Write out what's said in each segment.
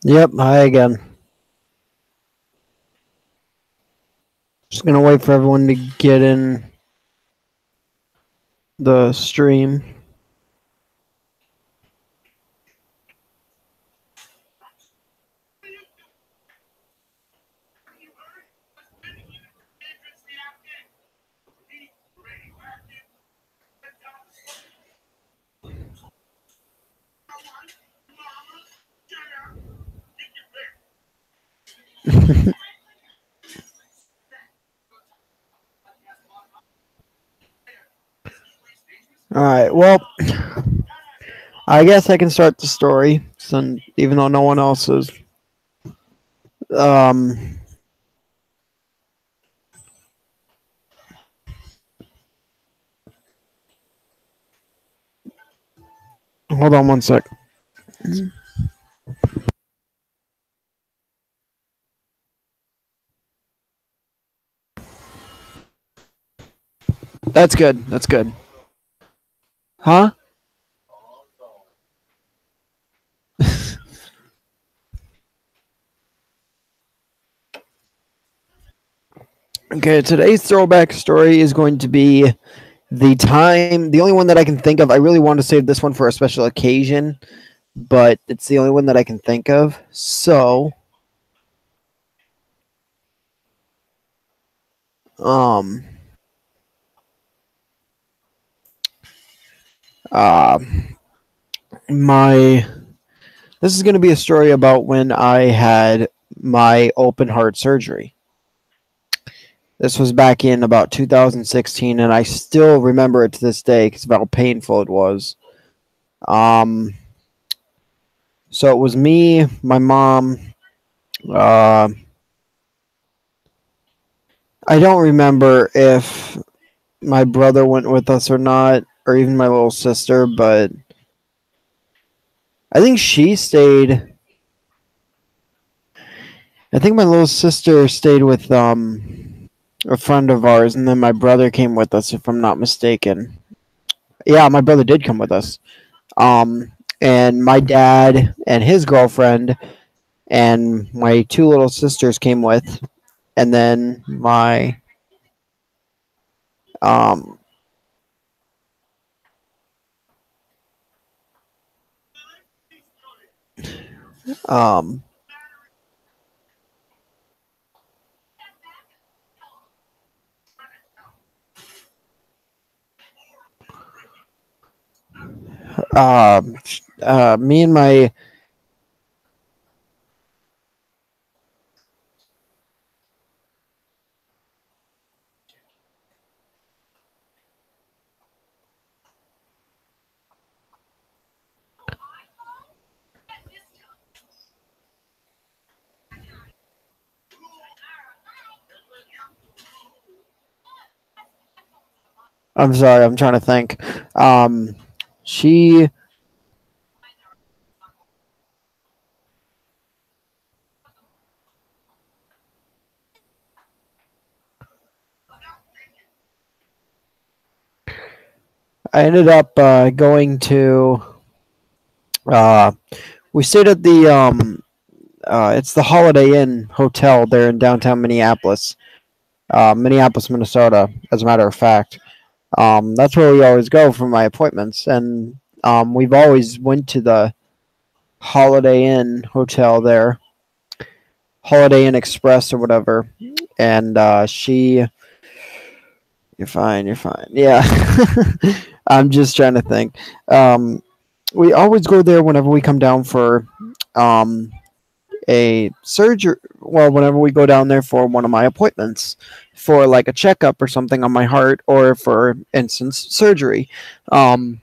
Yep, hi again. Just gonna wait for everyone to get in the stream. Alright, well, I guess I can start the story, even though no one else is. Hold on one sec. That's good. That's good. Huh? Okay, today's throwback story is going to be the only one that I can think of. I really want to save this one for a special occasion, but it's the only one that I can think of. So, this is going to be a story about when I had my open heart surgery. This was back in about 2016, and I still remember it to this day because of how painful it was. So it was me, my mom. I don't remember if my brother went with us or not, or even my little sister, but I think she stayed. I think my little sister stayed with a friend of ours, and then my brother came with us, if I'm not mistaken. Yeah, my brother did come with us. And my dad and his girlfriend and my two little sisters came with, and then my me and my I'm sorry, I'm trying to think. She I ended up going to we stayed at the it's the Holiday Inn Hotel there in downtown Minneapolis, Minnesota, as a matter of fact. That's where we always go for my appointments, and we've always went to the Holiday Inn Hotel there, Holiday Inn Express or whatever. And you're fine, yeah. I'm just trying to think. Um, we always go there whenever we come down for um, a surgery. Well, whenever we go down there for one of my appointments, for like a checkup or something on my heart, or for instance surgery. Um,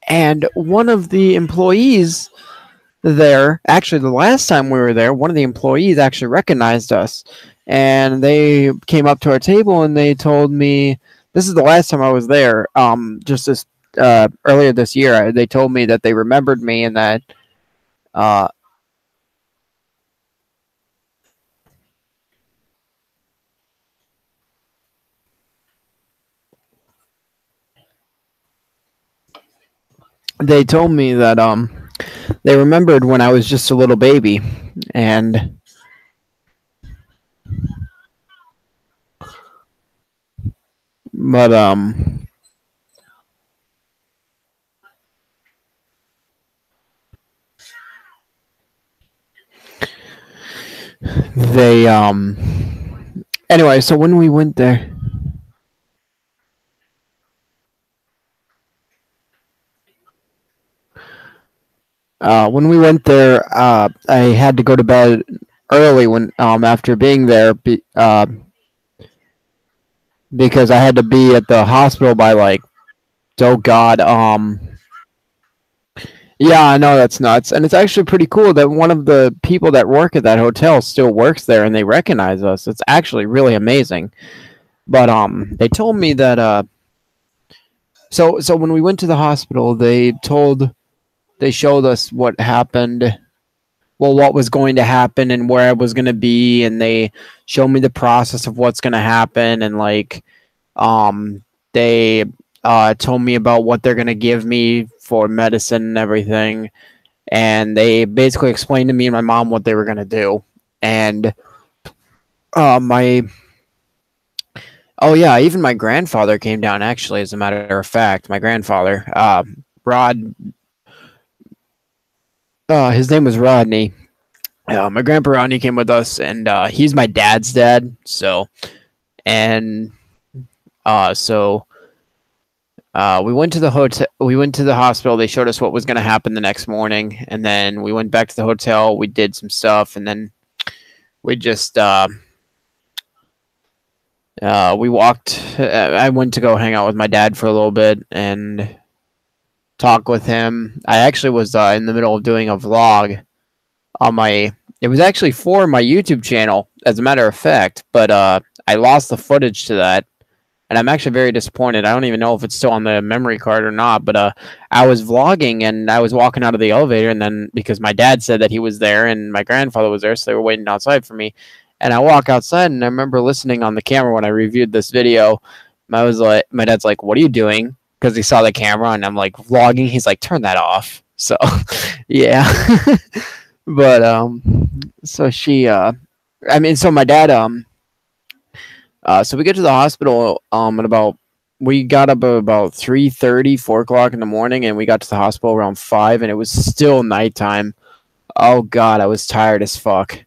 and one of the employees there, actually, the last time we were there, one of the employees actually recognized us, and they came up to our table and they told me, this is the last time I was there. Just this earlier this year, they told me that they remembered me and that uh, they told me that they remembered when I was just a little baby, and but they anyway. So when we went there, I had to go to bed early when after being there because I had to be at the hospital by like, oh god, yeah, I know that's nuts, and it's actually pretty cool that one of the people that work at that hotel still works there and they recognize us. It's actually really amazing. But they told me that so when we went to the hospital, they showed us what happened, well, what was going to happen and where I was going to be, and they showed me the process of what's going to happen, and like um they told me about what they're going to give me for medicine and everything, and they basically explained to me and my mom what they were going to do. And my oh yeah, even my grandfather came down, actually, as a matter of fact. My grandfather, Rod, his name was Rodney. My grandpa Rodney came with us, and he's my dad's dad. So, and so we went to the hotel. We went to the hospital. They showed us what was going to happen the next morning, and then we went back to the hotel. We did some stuff, and then we just we walked. I went to go hang out with my dad for a little bit and talk with him. I actually was in the middle of doing a vlog on my. It was actually for my YouTube channel, as a matter of fact, but I lost the footage to that, and I'm actually very disappointed. I don't even know if it's still on the memory card or not, but I was vlogging, and I was walking out of the elevator, and then because my dad said that he was there and my grandfather was there, so they were waiting outside for me, and I walk outside, and I remember listening on the camera when I reviewed this video. My dad's like, "What are you doing?" Because he saw the camera, and I'm like vlogging. He's like, "Turn that off." So, yeah. But so she I mean, so my dad so we get to the hospital at about, we got up at about 3:30, 4 o'clock in the morning, and we got to the hospital around 5, and it was still nighttime. Oh god, I was tired as fuck.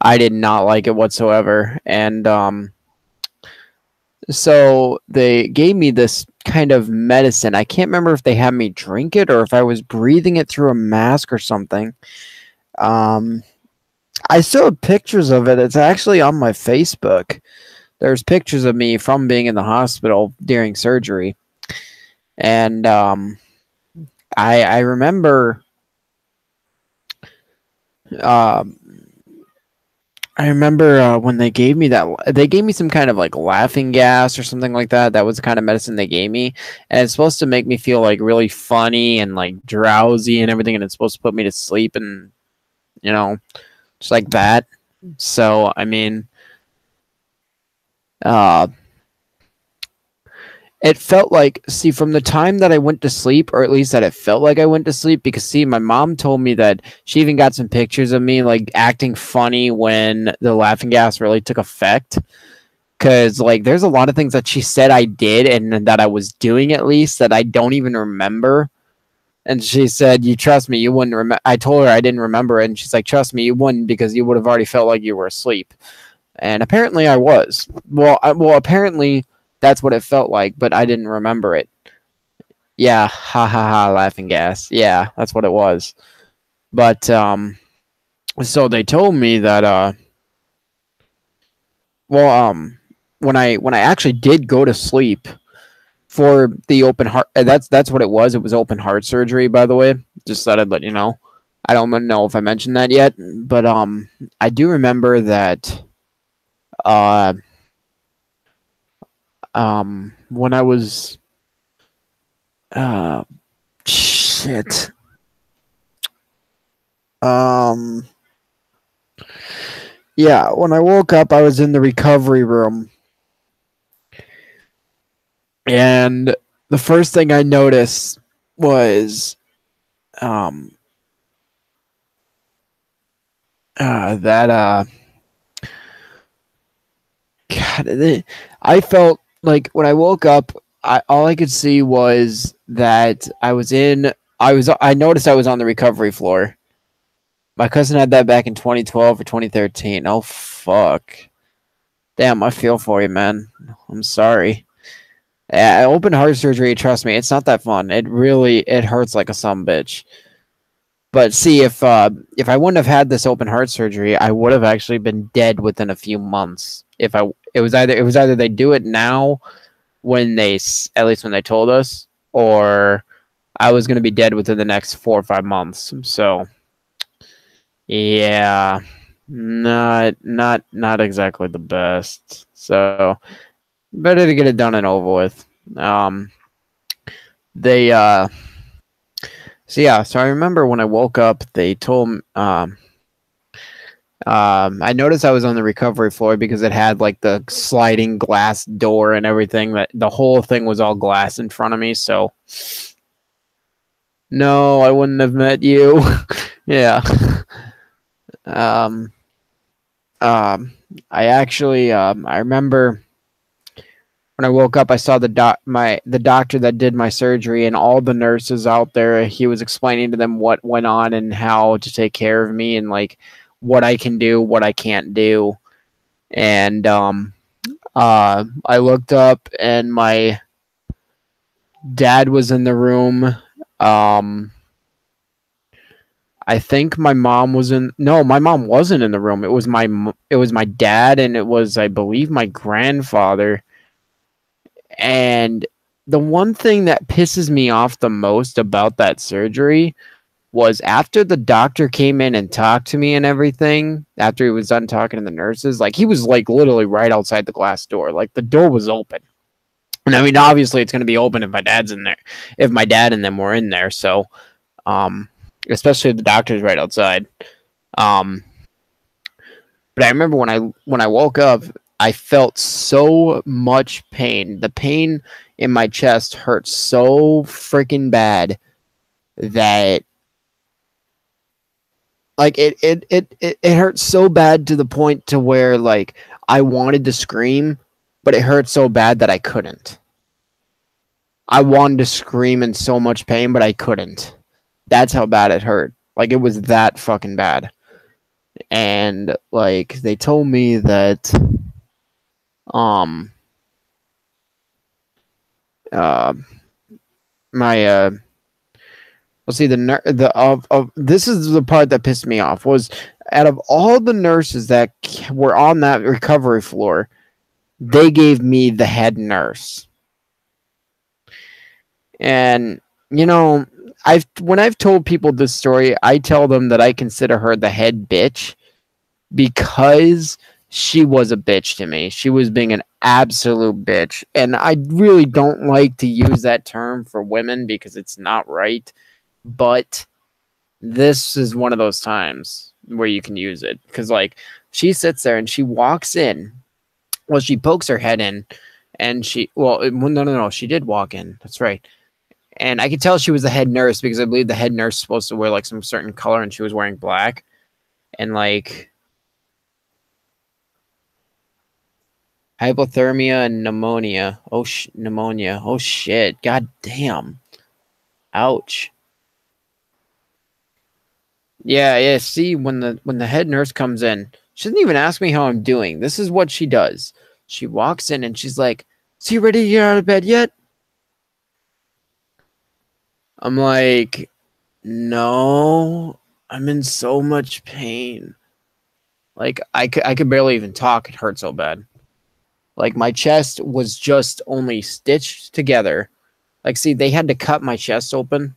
I did not like it whatsoever. And so they gave me this kind of medicine. I can't remember if they had me drink it or if I was breathing it through a mask or something. um I still have pictures of it. It's actually on my Facebook. There's pictures of me from being in the hospital during surgery, and I remember um when they gave me that, they gave me some kind of like laughing gas or something like that. That was the kind of medicine they gave me, and it's supposed to make me feel like really funny and like drowsy and everything, and it's supposed to put me to sleep, and you know, just like that. So I mean, uh, it felt like, see, from the time that I went to sleep, or at least that it felt like I went to sleep, because see, my mom told me that she even got some pictures of me like acting funny when the laughing gas really took effect. Because like there's a lot of things that she said I did and that I was doing, at least, that I don't even remember. And she said, "You trust me, you wouldn't remember." I told her I didn't remember it, and she's like, "Trust me, you wouldn't, because you would have already felt like you were asleep." And apparently I was. Well, apparently that's what it felt like, but I didn't remember it. Yeah, ha ha ha, laughing gas. Yeah, that's what it was. But so they told me that well when I actually did go to sleep for the open heart, that's what it was. It was open heart surgery, by the way. Just thought I'd let you know. I don't know if I mentioned that yet, but I do remember that uh when I was uh shit um yeah, when I woke up I was in the recovery room, and the first thing I noticed was um that God, I felt like when I woke up, all I could see was that I noticed I was on the recovery floor. My cousin had that back in 2012 or 2013. Oh fuck. Damn, I feel for you, man. I'm sorry. Yeah, open heart surgery, trust me, it's not that fun. It hurts like a bitch. But see, if I wouldn't have had this open heart surgery, I would have actually been dead within a few months. If I it was either they do it now when at least when they told us, or I was going to be dead within the next 4 or 5 months. So yeah, not exactly the best. So better to get it done and over with. Um, they so yeah, so I remember when I woke up, they told I noticed I was on the recovery floor because it had like the sliding glass door and everything. That the whole thing was all glass in front of me. So no, I wouldn't have met you. Yeah. Um. I actually I remember when I woke up, I saw the doctor that did my surgery and all the nurses out there. He was explaining to them what went on and how to take care of me and like what I can do, what I can't do. And I looked up and my dad was in the room. Um, I think my mom was in. No, my mom wasn't in the room. It was my dad, and it was, I believe, my grandfather. And the one thing that pisses me off the most about that surgery was after the doctor came in and talked to me and everything, after he was done talking to the nurses, like he was like literally right outside the glass door. Like the door was open. And I mean, obviously it's going to be open if my dad's in there, if my dad and them were in there. So, um, especially if the doctor's right outside. Um, but I remember when I woke up, I felt so much pain. The pain in my chest hurt so freaking bad that like it hurt so bad to the point to where like I wanted to scream, but it hurt so bad that I couldn't. I wanted to scream in so much pain, but I couldn't. That's how bad it hurt. Like it was that fucking bad. And like they told me that um uh my let's see the of this is the part that pissed me off was out of all the nurses that were on that recovery floor, they gave me the head nurse. And you know, I've told people this story, I tell them that I consider her the head bitch because she was a bitch to me. She was being an absolute bitch. And I really don't like to use that term for women because it's not right. But this is one of those times where you can use it. Because, like, she sits there and she walks in. Well, she pokes her head in. And no. She did walk in. That's right. And I could tell she was the head nurse because I believe the head nurse is supposed to wear, like, some certain color and she was wearing black. And, like, hypothermia and pneumonia. Pneumonia. Oh shit. God damn. Ouch. Yeah. See, when the head nurse comes in, she doesn't even ask me how I'm doing. This is what she does. She walks in and she's like, "So you ready to get out of bed yet?" I'm like, no, I'm in so much pain. Like, I could barely even talk. It hurt so bad. Like, my chest was just only stitched together. Like, see, they had to cut my chest open,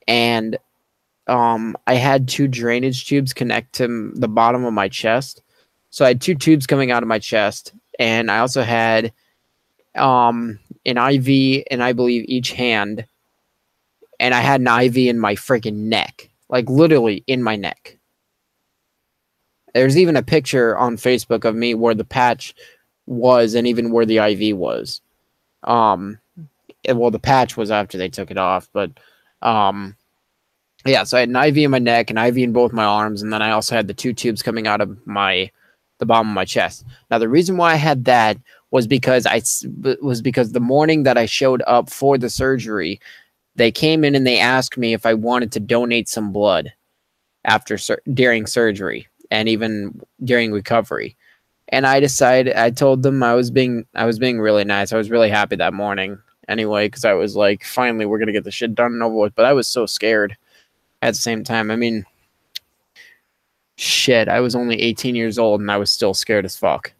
and I had two drainage tubes connect to the bottom of my chest. So I had two tubes coming out of my chest, and I also had an IV in, I believe, each hand, and I had an IV in my freaking neck, like literally in my neck. There's even a picture on Facebook of me where the patch was, and even where the IV was. Um, well, the patch was after they took it off, but yeah. So I had an IV in my neck, an IV in both my arms, and then I also had the two tubes coming out of the bottom of my chest. Now, the reason why I had that was because the morning that I showed up for the surgery, they came in and they asked me if I wanted to donate some blood during surgery and even during recovery. And I told them I was being really nice. I was really happy that morning anyway, because I was like, finally, we're gonna get the shit done and over with. But I was so scared at the same time. I mean, shit, I was only 18 years old and I was still scared as fuck.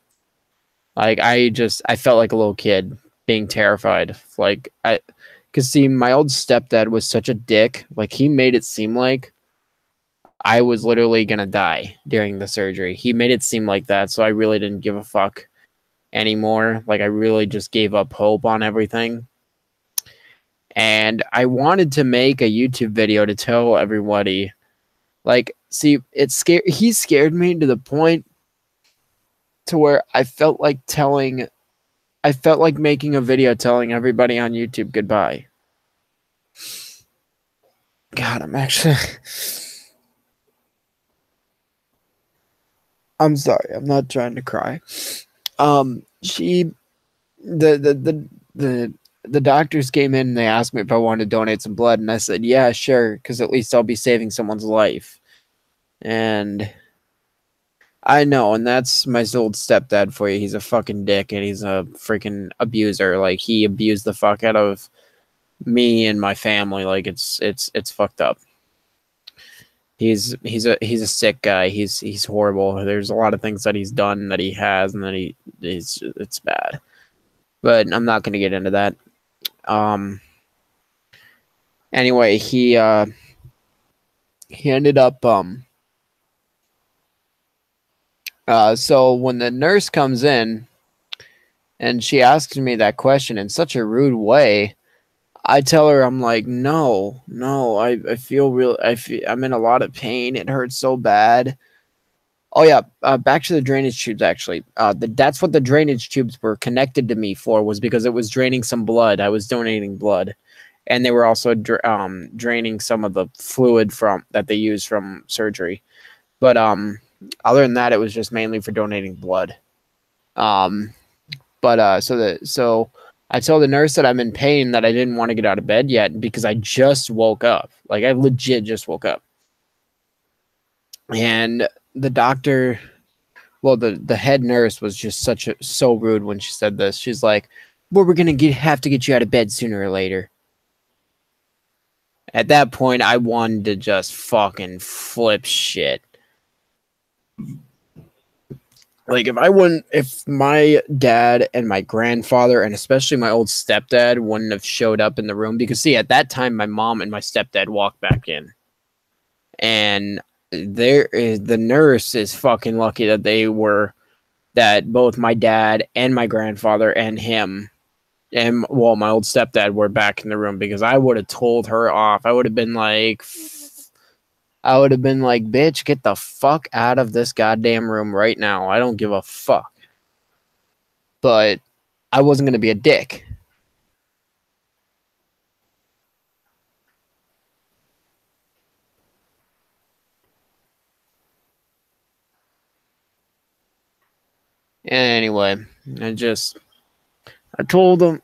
Like, I felt like a little kid being terrified. Like, because see, my old stepdad was such a dick. Like, he made it seem like I was literally gonna die during the surgery. He made it seem like that, so I really didn't give a fuck anymore. Like, I really just gave up hope on everything. And I wanted to make a YouTube video to tell everybody, like, see, he scared me to the point to where I felt like making a video telling everybody on YouTube goodbye. God, I'm sorry. I'm not trying to cry. The doctors came in and they asked me if I wanted to donate some blood, and I said, yeah, sure, because at least I'll be saving someone's life. And I know, and that's my old stepdad for you. He's a fucking dick, and he's a freaking abuser. Like, he abused the fuck out of me and my family. Like, it's fucked up. He's a sick guy. He's horrible. There's a lot of things that he's done that he has, and that it's bad. But I'm not gonna get into that. Anyway, he ended up so when the nurse comes in and she asks me that question in such a rude way, I tell her, I'm like, no, I feel I'm in a lot of pain. It hurts so bad. Oh yeah, back to the drainage tubes. Actually, that's what the drainage tubes were connected to me for, was because it was draining some blood. I was donating blood, and they were also draining some of the fluid that they use from surgery. But other than that, it was just mainly for donating blood. So I told the nurse that I'm in pain, that I didn't want to get out of bed yet because I just woke up. Like, I legit just woke up. And the doctor, well, the head nurse was just so rude when she said this. She's like, well, we're going to have to get you out of bed sooner or later. At that point, I wanted to just fucking flip shit. Like, if my dad and my grandfather, and especially my old stepdad, wouldn't have showed up in the room, because see, at that time, my mom and my stepdad walked back in, and the nurse is fucking lucky that both my dad and my grandfather and him, and well, my old stepdad were back in the room, because I would have told her off. I would have been like, bitch, get the fuck out of this goddamn room right now. I don't give a fuck. But I wasn't going to be a dick. Anyway, I told him,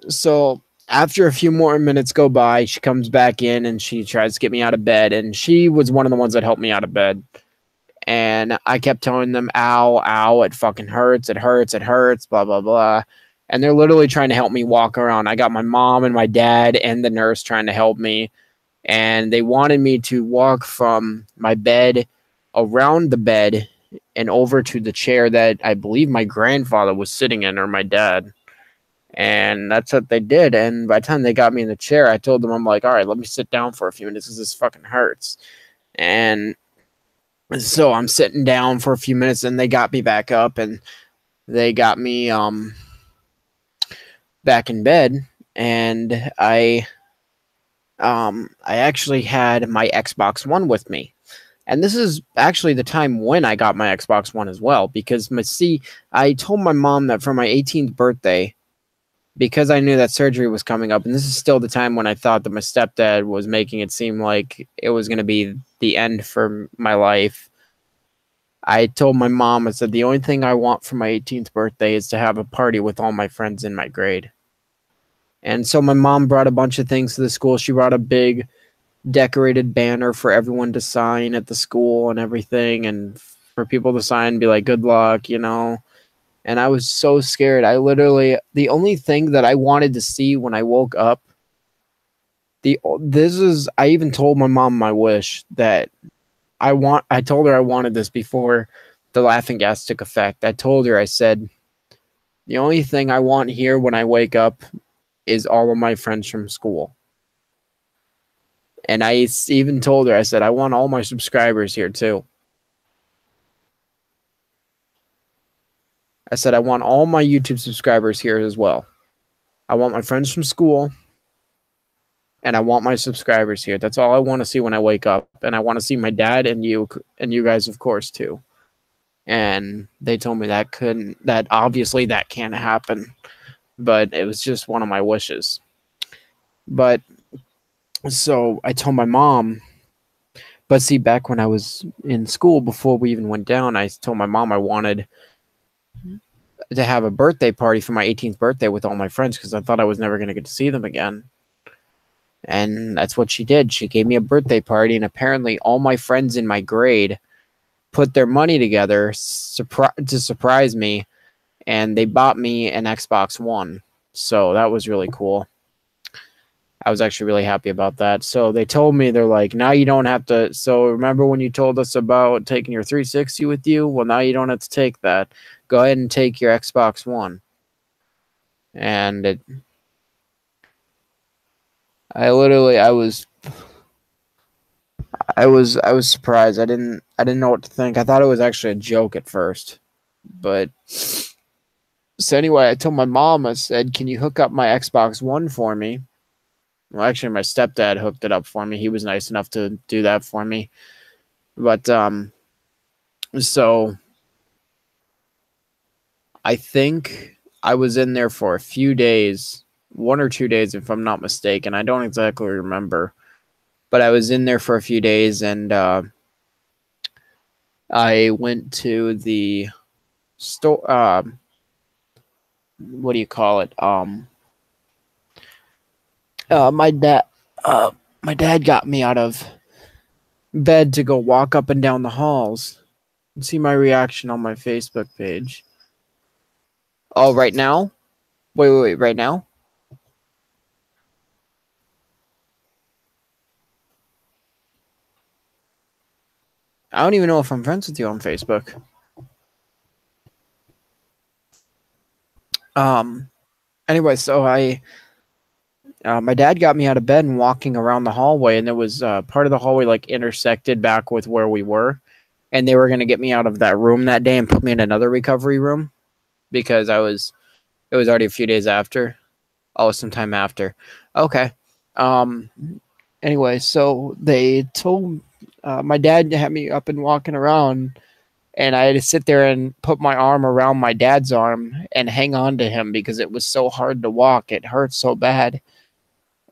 so after a few more minutes go by, she comes back in and she tries to get me out of bed, and she was one of the ones that helped me out of bed. And I kept telling them, ow, it fucking hurts, it hurts, blah, blah, blah. and they're literally trying to help me walk around. I got my mom and my dad and the nurse trying to help me, and they wanted me to walk from my bed around the bed and over to the chair that I believe my grandfather was sitting in, or my dad. And that's what they did. And by the time they got me in the chair, I told them, I'm like, all right, let me sit down for a few minutes because this fucking hurts. And so I'm sitting down for a few minutes, and they got me back up, and they got me back in bed. And I actually had my Xbox One with me. And this is actually the time when I got my Xbox One as well, because I told my mom that for my 18th birthday, because I knew that surgery was coming up, and this is still the time when I thought that my stepdad was making it seem like it was going to be the end for my life. I told my mom, I said, the only thing I want for my 18th birthday is to have a party with all my friends in my grade. And so my mom brought a bunch of things to the school. She brought a big decorated banner for everyone to sign at the school and everything, and for people to sign and be like, good luck, you know. And I was so scared. The only thing that I wanted to see when I woke up, I even told my mom my wish that I told her I wanted this before the laughing gas took effect. I told her, I said, the only thing I want here when I wake up is all of my friends from school. And I even told her, I said, I want all my subscribers here too. I said, I want all my YouTube subscribers here as well. I want my friends from school, and I want my subscribers here. That's all I want to see when I wake up. And I want to see my dad and you guys, of course, too. And they told me that obviously that can't happen, but it was just one of my wishes. But so I told my mom, but see, back when I was in school, before we even went down, I told my mom I wanted to have a birthday party for my 18th birthday with all my friends, because I thought I was never going to get to see them again. And that's what she did. She gave me a birthday party, and apparently all my friends in my grade put their money together to surprise me, and they bought me an Xbox One. So that was really cool. I was actually really happy about that. So they told me, they're like, now you don't have to. So remember when you told us about taking your 360 with you? Well, now you don't have to take that. Go ahead and take your Xbox One. And I was surprised. I didn't know what to think. I thought it was actually a joke at first. But so anyway, I told my mom, I said, can you hook up my Xbox One for me? Well, actually, my stepdad hooked it up for me. He was nice enough to do that for me. But so I think I was in there for a few days, 1 or 2 days, if I'm not mistaken. I don't exactly remember. But I was in there for a few days, and I went to the store. What do you call it? My dad got me out of bed to go walk up and down the halls and see my reaction on my Facebook page. Oh, right now? Wait, right now? I don't even know if I'm friends with you on Facebook. Anyway, so my dad got me out of bed and walking around the hallway, and there was part of the hallway like intersected back with where we were, and they were going to get me out of that room that day and put me in another recovery room because it was already a few days after. Oh, sometime after. Okay. Anyway, so they told my dad to have me up and walking around, and I had to sit there and put my arm around my dad's arm and hang on to him because it was so hard to walk. It hurt so bad.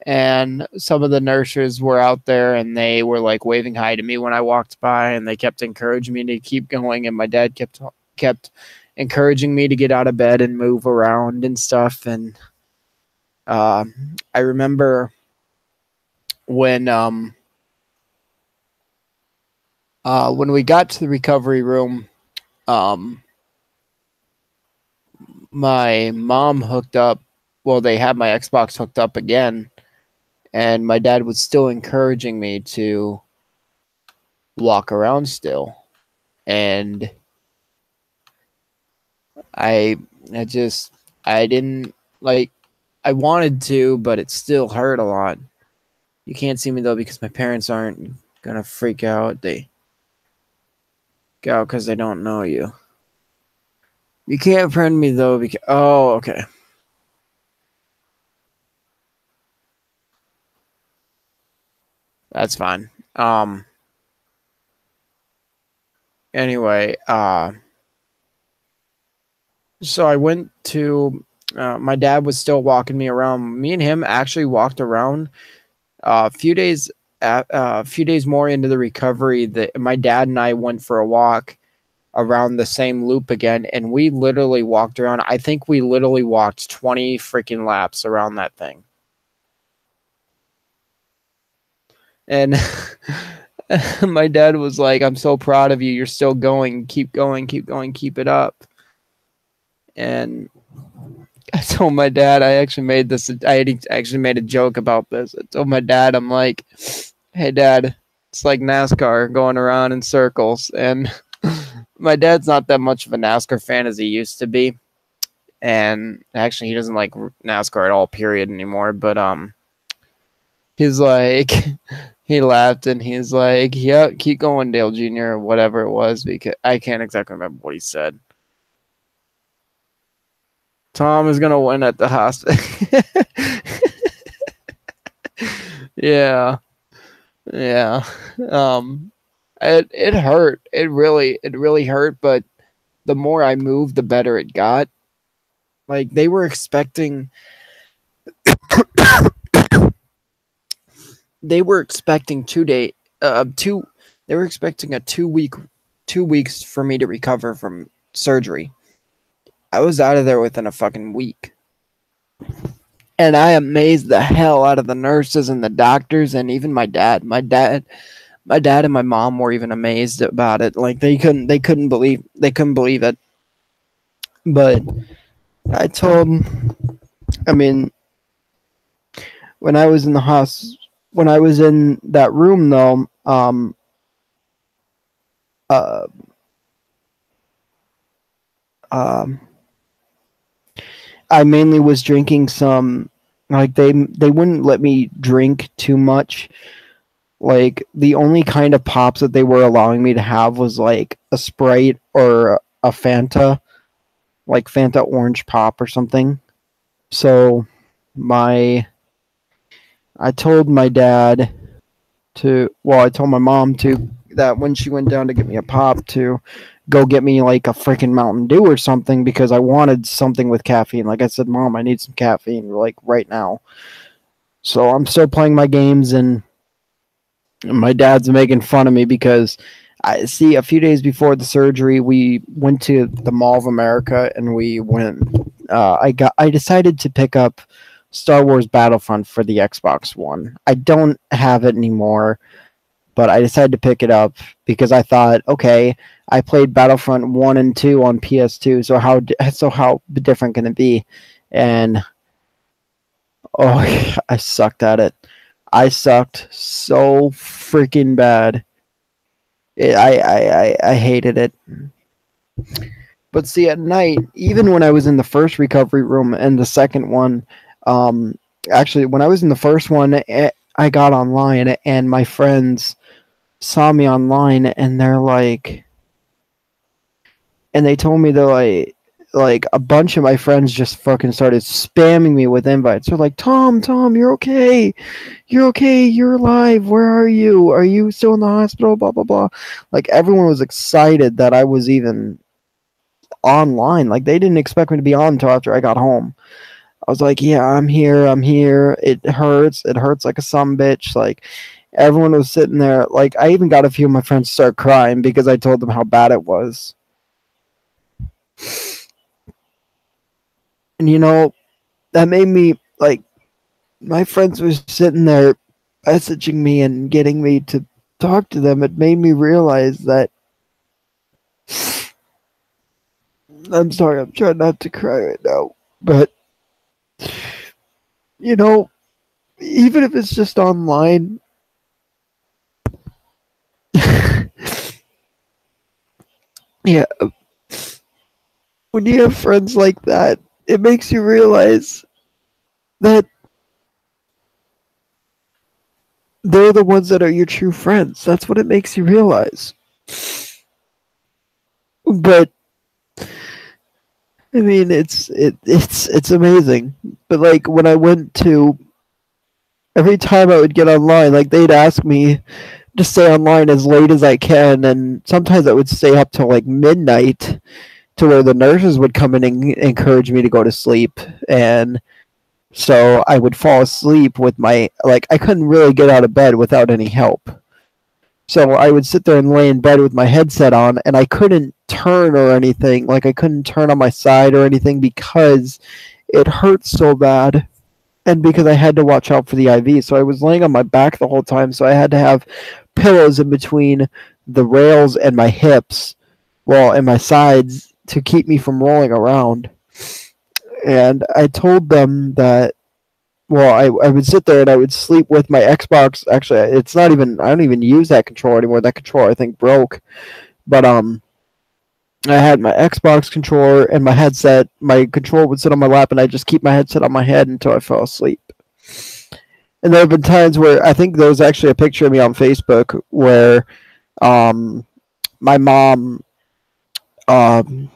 And some of the nurses were out there, and they were like waving hi to me when I walked by, and they kept encouraging me to keep going. And my dad kept encouraging me to get out of bed and move around and stuff. And I remember when we got to the recovery room, my mom hooked up. Well, they had my Xbox hooked up again, and my dad was still encouraging me to walk around still. And I, I just, I didn't like. I wanted to, but it still hurt a lot. You can't see me though because my parents aren't gonna freak out. They go out because they don't know you. You can't friend me though because okay. That's fine. Anyway, so I went to my dad was still walking me around. Me and him actually walked around a few days a few days more into the recovery that my dad and I went for a walk around the same loop again, and we literally walked around. I think we literally walked 20 freaking laps around that thing. And my dad was like, "I'm so proud of you. You're still going. Keep going. Keep going. Keep it up." And I told my dad, I actually made a joke about this. I told my dad, I'm like, "Hey, Dad, it's like NASCAR going around in circles." And my dad's not that much of a NASCAR fan as he used to be. And actually, he doesn't like NASCAR at all, period, anymore. But he's like, he laughed and he's like, "Yeah, keep going, Dale Jr." or whatever it was, because I can't exactly remember what he said. Tom is gonna win at the hospital. Yeah, yeah. It hurt. It really hurt. But the more I moved, the better it got. Like they were expecting, they were expecting 2 day, two. They were expecting a 2 weeks for me to recover from surgery. I was out of there within a fucking week. And I amazed the hell out of the nurses and the doctors and even my dad. My dad and my mom were even amazed about it. Like they couldn't believe it. But I told, I mean, when I was in the when I was in that room though, uh, um, I mainly was drinking some. Like they wouldn't let me drink too much. Like the only kind of pops that they were allowing me to have was like a Sprite or a Fanta, like Fanta orange pop or something. So my I told my dad I told my mom to that when she went down to get me a pop to go get me like a freaking Mountain Dew or something because I wanted something with caffeine. Like I said, Mom, I need some caffeine like right now. So I'm still playing my games and my dad's making fun of me because I see a few days before the surgery we went to the Mall of America and we went I decided to pick up Star Wars Battlefront for the Xbox One. I don't have it anymore, but I decided to pick it up because I thought, okay, I played Battlefront 1 and 2 on PS2, so how different can it be? And oh, I sucked at it. I sucked so freaking bad. I hated it. But see, at night, even when I was in the first recovery room and the second one, um, actually, when I was in the first one, I got online and my friends saw me online and they told me that like a bunch of my friends just fucking started spamming me with invites. They're like, Tom, you're okay. You're okay. You're alive. Where are you? Are you still in the hospital? Blah, blah, blah. Like, everyone was excited that I was even online. Like, they didn't expect me to be on until after I got home. I was like, yeah, I'm here. I'm here. It hurts. It hurts like a sumbitch. Like, everyone was sitting there. Like, I even got a few of my friends to start crying because I told them how bad it was. And that made me like my friends were sitting there messaging me and getting me to talk to them. It made me realize that I'm sorry, I'm trying not to cry right now. But, you know, even if it's just online, yeah, when you have friends like that, it makes you realize that they're the ones that are your true friends. That's what it makes you realize. But I mean, it's amazing. But like when I went to every time I would get online, like they'd ask me to stay online as late as I can, and sometimes I would stay up till like midnight to where the nurses would come in and encourage me to go to sleep. And so I would fall asleep with my, like, I couldn't really get out of bed without any help. So I would sit there and lay in bed with my headset on, and I couldn't turn or anything. Like, I couldn't turn on my side or anything because it hurt so bad. And because I had to watch out for the IV. So I was laying on my back the whole time. So I had to have pillows in between the rails and my hips, well, and my sides to keep me from rolling around. And I told them that, well, I would sit there and I would sleep with my Xbox. Actually, it's not even, I don't even use that controller anymore. That controller I think broke. But I had my Xbox controller and my headset. My controller would sit on my lap, and I'd just keep my headset on my head until I fell asleep. And there have been times where I think there was actually a picture of me on Facebook where um, my mom, um,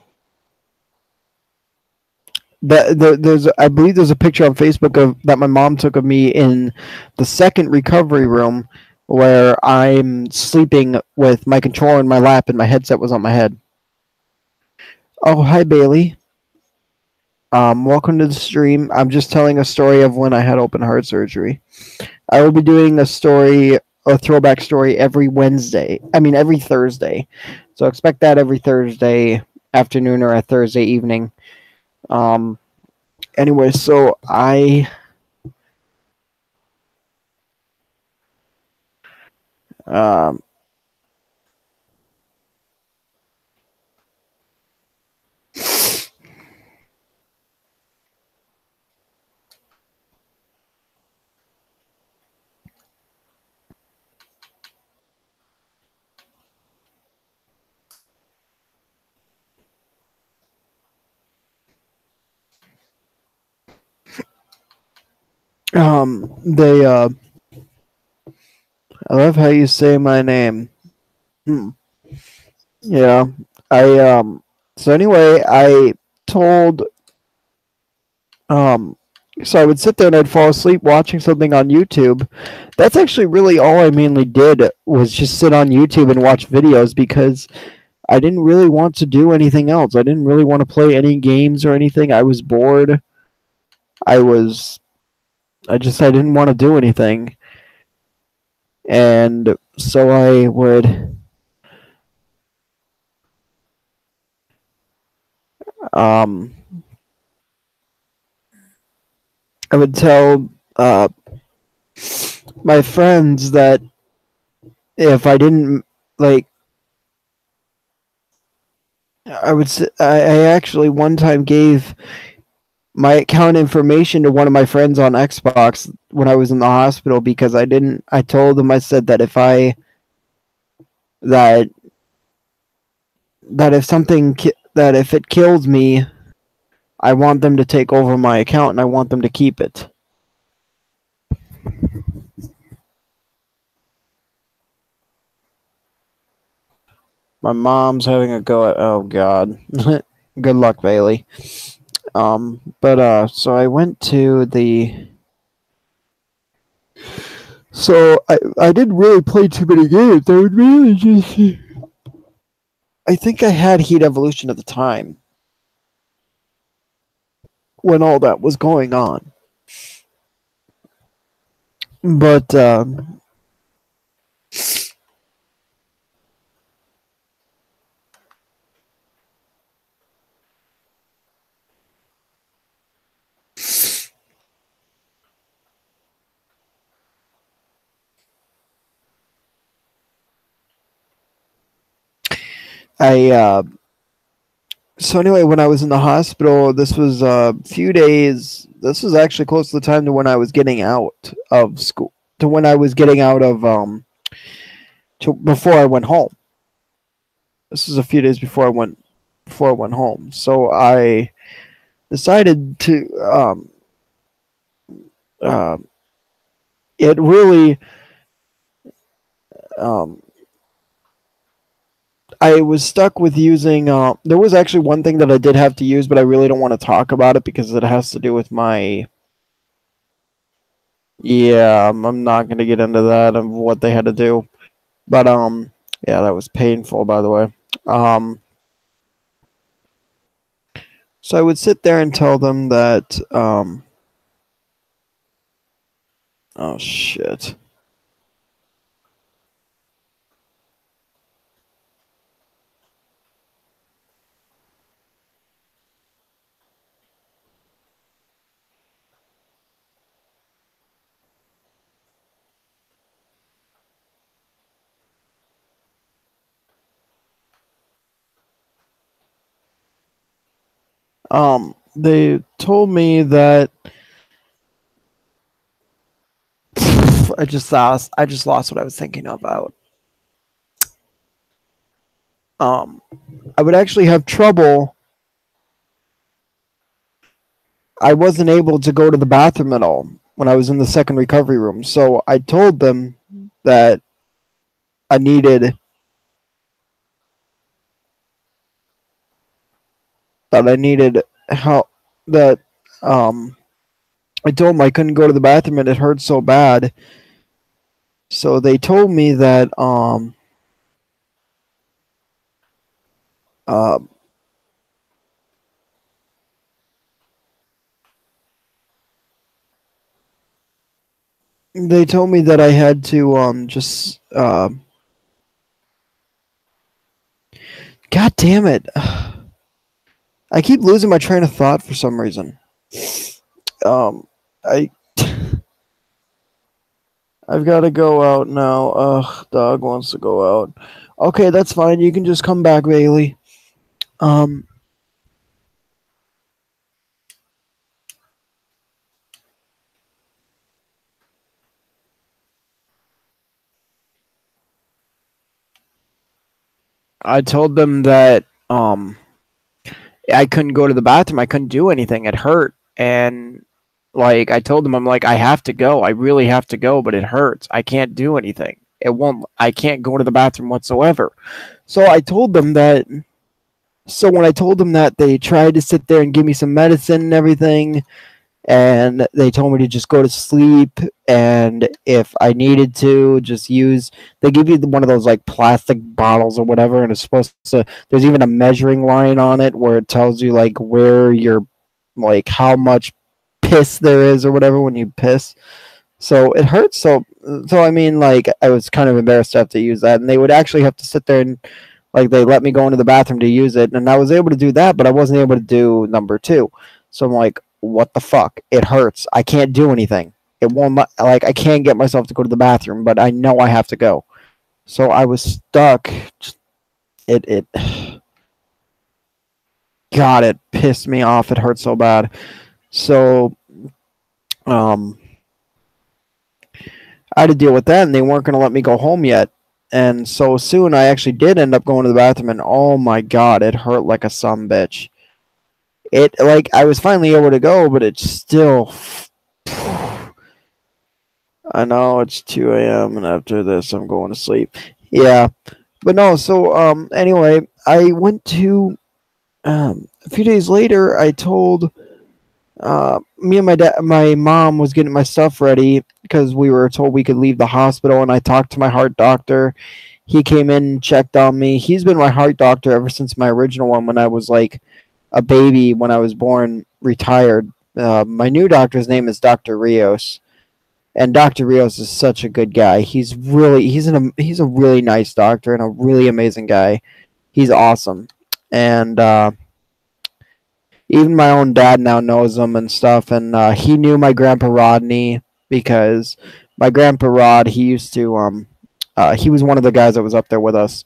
there's I believe there's a picture on Facebook of that my mom took of me in the second recovery room where I'm sleeping with my controller in my lap and my headset was on my head. Oh, hi Bailey. Welcome to the stream. I'm just telling a story of when I had open heart surgery. I will be doing a throwback story every Wednesday. I mean, every Thursday. So expect that every Thursday afternoon or a Thursday evening. Um, anyway, so um, they, I love how you say my name. Hmm. Yeah, I, so anyway, I told, um, so I would sit there and I'd fall asleep watching something on YouTube. That's actually really all I mainly did was just sit on YouTube and watch videos because I didn't really want to do anything else. I didn't really want to play any games or anything. I was bored. I was I didn't want to do anything. And so um I would tell my friends that if I didn't like I actually one time gave my account information to one of my friends on Xbox when I was in the hospital because I told them I said that if I that that if something that if it kills me, I want them to take over my account and I want them to keep it. My mom's having a go at, oh god. Good luck, Bailey. But so I went to the so I didn't really play too many games. I would really just I think I had Heat Evolution at the time when all that was going on. But I So anyway, when I was in the hospital, this was a few days. This was actually close to the time to when I was getting out of school, to when I was getting out of to before I went home. This was a few days before I went home. So I decided to uh, it really um, I was stuck with using. There was actually one thing that I did have to use, but I really don't want to talk about it because it has to do with my. Yeah, I'm not going to get into that of what they had to do, but yeah, that was painful, by the way. Um, so I would sit there and tell them that. Oh shit. They told me that I just lost what I was thinking about. Um, I would actually have trouble. I wasn't able to go to the bathroom at all when I was in the second recovery room. So I told them that I needed that I needed help. That um, I told them I couldn't go to the bathroom and it hurt so bad. So they told me that uh, they told me that I had to just God damn it. I keep losing my train of thought for some reason. I I've got to go out now. Ugh, dog wants to go out. Okay, that's fine. You can just come back, Bailey. Um, I told them that I couldn't go to the bathroom. I couldn't do anything. It hurt, and like I told them, I'm like I have to go. I really have to go, but it hurts. I can't do anything. It won't. I can't go to the bathroom whatsoever. So I told them that. So when I told them that, they tried to sit there and give me some medicine and everything, and they told me to just go to sleep, and if I needed to just use, they give you one of those like plastic bottles or whatever, and it's supposed to, there's even a measuring line on it where it tells you like where you're, like how much piss there is or whatever when you piss. So it hurts. So I mean, like I was kind of embarrassed to have to use that, and they would actually have to sit there and like they let me go into the bathroom to use it, and I was able to do that, but I wasn't able to do number two. So I'm like, what the fuck? It hurts. I can't do anything. It won't like I can't get myself to go to the bathroom, but I know I have to go. So I was stuck. It God, it pissed me off. It hurt so bad. So um I had to deal with that, and they weren't going to let me go home yet. And so soon I actually did end up going to the bathroom, and oh my god, it hurt like a son bitch. It like I was finally able to go, but it's still. I know it's 2 a.m. and after this I'm going to sleep. Yeah, but no. So anyway, I went to a few days later. I told me and my mom was getting my stuff ready because we were told we could leave the hospital, and I talked to my heart doctor. He came in and checked on me. He's been my heart doctor ever since my original one when I was like a baby when I was born, retired. My new doctor's name is Dr. Rios, and Dr. Rios is such a good guy. He's a really nice doctor and a really amazing guy. He's awesome, and even my own dad now knows him and stuff. And he knew my grandpa Rodney because my grandpa Rod, he used to he was one of the guys that was up there with us.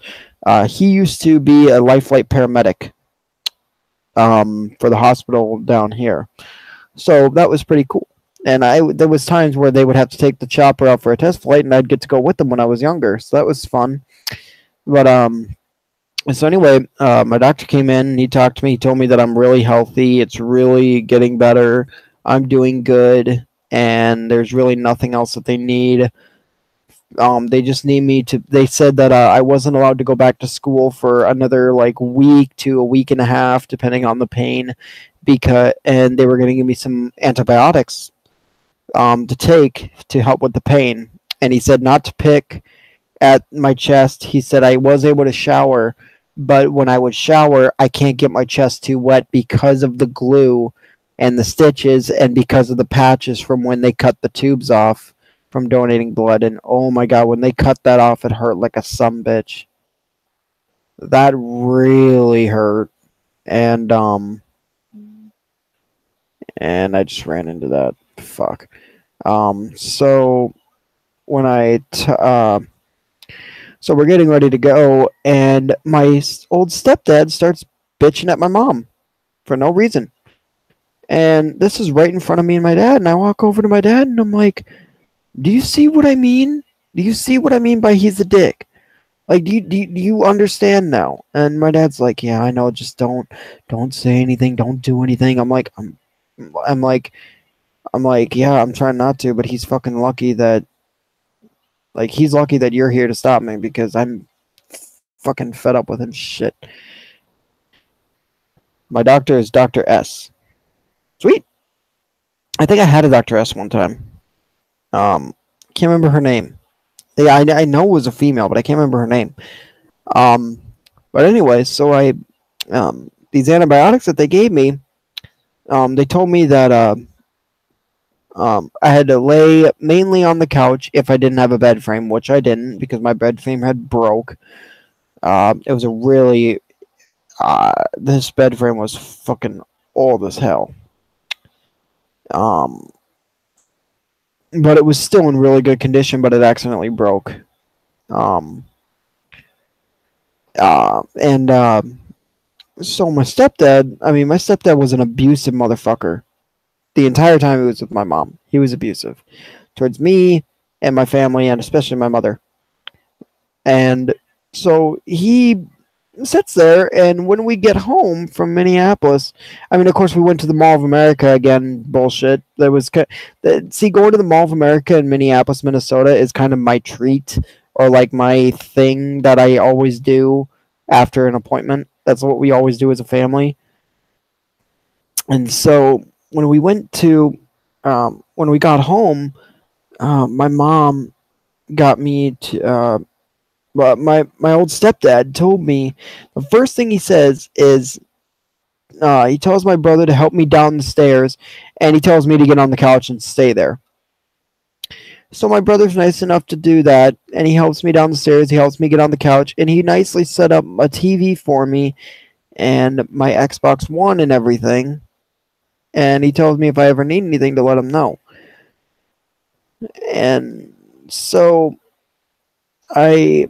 He used to be a life flight paramedic, for the hospital down here. So that was pretty cool. And there was times where they would have to take the chopper out for a test flight, and I'd get to go with them when I was younger. So that was fun. But so anyway, my doctor came in and he talked to me. He told me that I'm really healthy. It's really getting better. I'm doing good, and there's really nothing else that they need. They just need me to. They said that I wasn't allowed to go back to school for another like week to a week and a half, depending on the pain, and they were going to give me some antibiotics to take to help with the pain. And he said not to pick at my chest. He said I was able to shower, but when I would shower, I can't get my chest too wet because of the glue and the stitches and because of the patches from when they cut the tubes off from donating blood. And oh my god, when they cut that off, it hurt like a sumbitch. That really hurt. And I just ran into that. Fuck. So when so we're getting ready to go, and my old stepdad starts bitching at my mom for no reason. And this is right in front of me and my dad, and I walk over to my dad, and I'm like, do you see what I mean? Do you see what I mean by he's a dick? Like, do you understand now? And my dad's like, yeah, I know, just don't say anything, don't do anything. I'm like, yeah, I'm trying not to, but he's fucking lucky that, like, he's lucky that you're here to stop me because I'm fucking fed up with him shit. My doctor is Dr. S. Sweet. I think I had a Dr. S one time. Can't remember her name. Yeah, I know it was a female, but I can't remember her name. But anyway, so these antibiotics that they gave me, they told me that I had to lay mainly on the couch if I didn't have a bed frame, which I didn't because my bed frame had broke. It was a really this bed frame was fucking old as hell. But it was still in really good condition, but it accidentally broke. So my stepdad was an abusive motherfucker. The entire time he was with my mom, he was abusive towards me and my family, and especially my mother. And so he sits there, and when we get home from Minneapolis, I mean, of course, we went to the Mall of America again. Bullshit. Going to the Mall of America in Minneapolis, Minnesota, is kind of my treat, or like my thing that I always do after an appointment. That's what we always do as a family. And so when we when we got home, my mom got me to. But my old stepdad told me the first thing he says is he tells my brother to help me down the stairs, and he tells me to get on the couch and stay there. So my brother's nice enough to do that, and he helps me down the stairs. He helps me get on the couch, and he nicely set up a TV for me and my Xbox One and everything. And he tells me if I ever need anything to let him know. And so I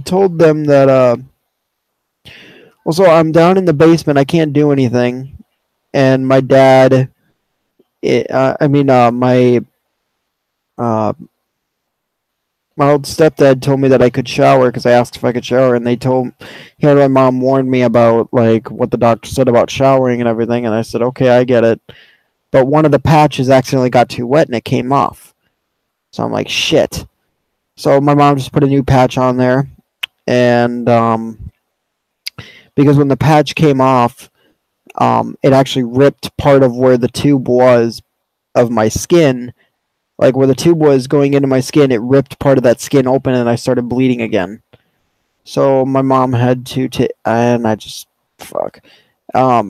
told them that so I'm down in the basement. I can't do anything, and my dad, my old stepdad told me that I could shower because I asked if I could shower, and my mom warned me about like what the doctor said about showering and everything, and I said okay, I get it, but one of the patches accidentally got too wet and it came off, so I'm like shit. So my mom just put a new patch on there, and because when the patch came off, it actually ripped part of where the tube was of my skin. Like where the tube was going into my skin, it ripped part of that skin open, and I started bleeding again. So my mom had to, and I just fuck. I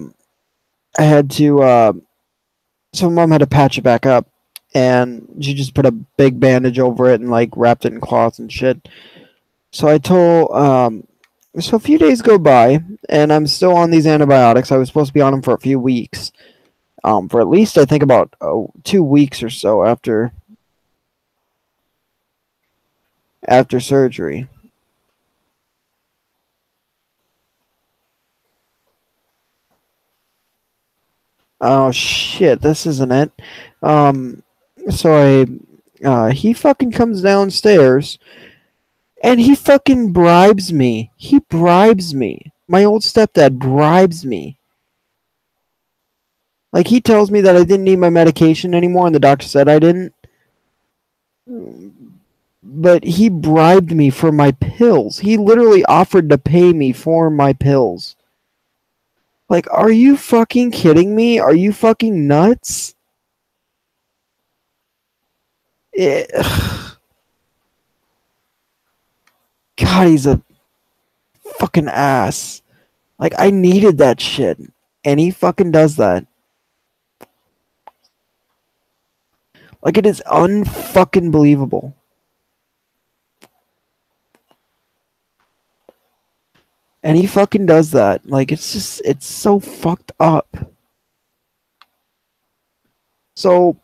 had to. So mom had to patch it back up, and she just put a big bandage over it and like wrapped it in cloth and shit. So I told. So a few days go by, and I'm still on these antibiotics. I was supposed to be on them for a few weeks. For at least I think about 2 weeks or so after surgery. Oh shit, this isn't it. Um, so he fucking comes downstairs and he fucking bribes me. He bribes me. My old stepdad bribes me. Like he tells me that I didn't need my medication anymore, and the doctor said I didn't. But he bribed me for my pills. He literally offered to pay me for my pills. Like, are you fucking kidding me? Are you fucking nuts? It, God, he's a fucking ass. Like, I needed that shit. And he fucking does that. Like, it is unfucking believable. And he fucking does that. Like, it's so fucked up. So,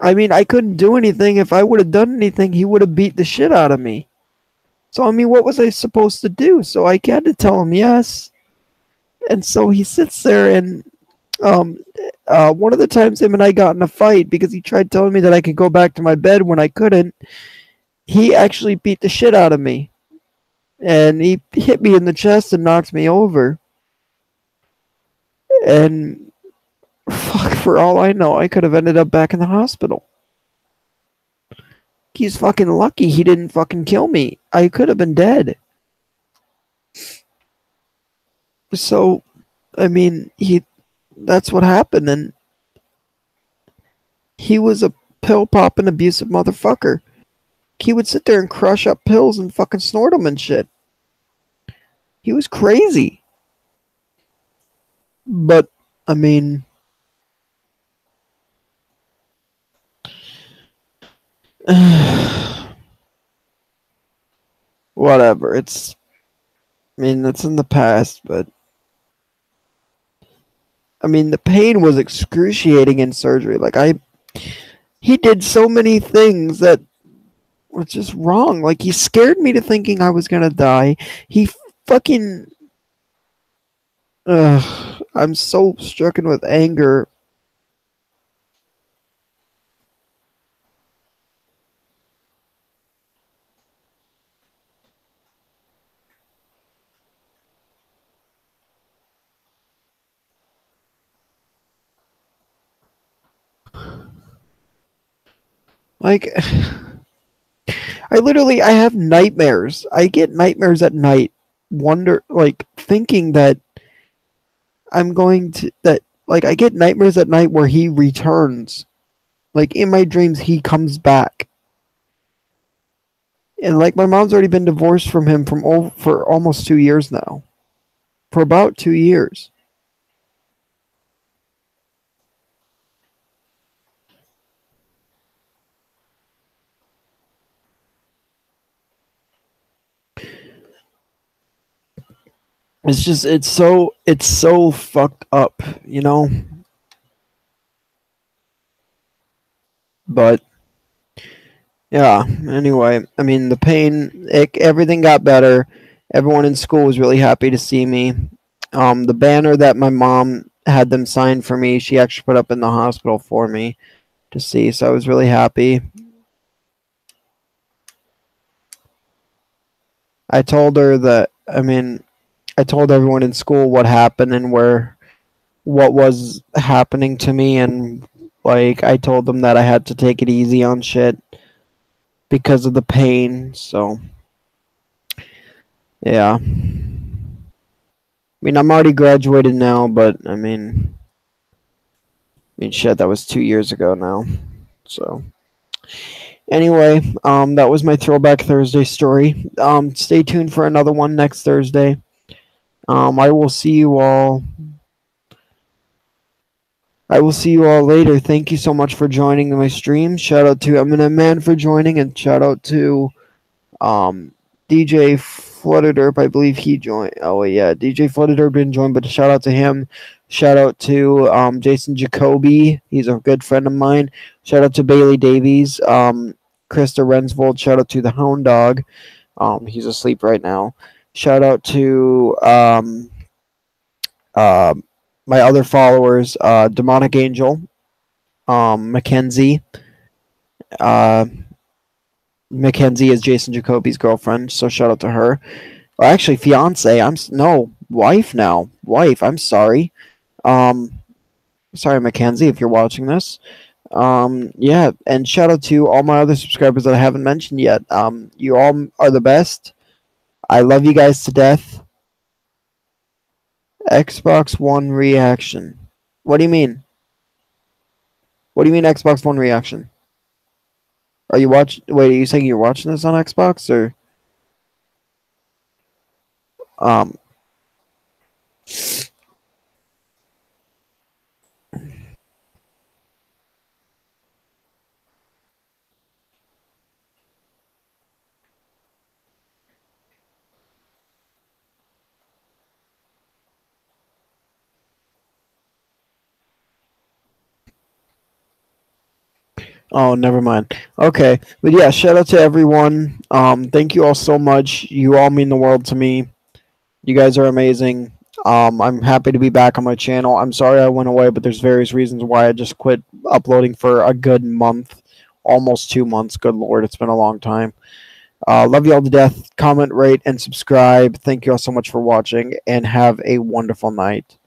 I mean, I couldn't do anything. If I would have done anything, he would have beat the shit out of me. So, I mean, what was I supposed to do? So I had to tell him yes. And so he sits there and um, one of the times him and I got in a fight because he tried telling me that I could go back to my bed when I couldn't. He actually beat the shit out of me. And he hit me in the chest and knocked me over. And fuck, for all I know, I could have ended up back in the hospital. He's fucking lucky he didn't fucking kill me. I could have been dead. So, I mean, that's what happened. And he was a pill popping abusive motherfucker. He would sit there and crush up pills and fucking snort them and shit. He was crazy. But, I mean, whatever. It's in the past, but I mean, the pain was excruciating in surgery. Like, he did so many things that were just wrong. Like, he scared me to thinking I was gonna die. He fucking. I'm so stricken with anger. Like, I have nightmares. I get nightmares at night. Like, thinking that I get nightmares at night where he returns. Like, in my dreams, he comes back. And, like, my mom's already been divorced from him for almost 2 years now. For about 2 years. It's so fucked up, you know? But yeah, anyway, I mean, the pain, everything got better. Everyone in school was really happy to see me. The banner that my mom had them sign for me, she actually put up in the hospital for me to see, so I was really happy. I told her that, I told everyone in school what happened and what was happening to me, and like I told them that I had to take it easy on shit because of the pain. So yeah, I'm already graduated now, but shit, that was 2 years ago now. So anyway, that was my Throwback Thursday story. Stay tuned for another one next Thursday. I will see you all. I will see you all later. Thank you so much for joining my stream. Shout out to Eminem Man for joining, and shout out to DJ Flutterderp. I believe he joined. Oh yeah, DJ Flutterderp didn't join, but shout out to him. Shout out to Jason Jacoby. He's a good friend of mine. Shout out to Bailey Davies. Krista Rensvold. Shout out to the Hound Dog. He's asleep right now. Shout out to my other followers, Demonic Angel, Mackenzie. Uh, Mackenzie is Jason Jacoby's girlfriend, so shout out to her. Or actually, fiance. No wife now. Wife. I'm sorry. Um, sorry, Mackenzie, if you're watching this. Yeah, and shout out to all my other subscribers that I haven't mentioned yet. You all are the best. I love you guys to death. Xbox One reaction. What do you mean? What do you mean Xbox One reaction? Are you watch? Wait, are you saying you're watching this on Xbox or um? Oh, never mind. Okay, but yeah, shout out to everyone. Thank you all so much. You all mean the world to me. You guys are amazing. I'm happy to be back on my channel. I'm sorry I went away, but there's various reasons why I just quit uploading for a good month, almost 2 months. Good lord, it's been a long time. Love you all to death. Comment, rate, and subscribe. Thank you all so much for watching, and have a wonderful night.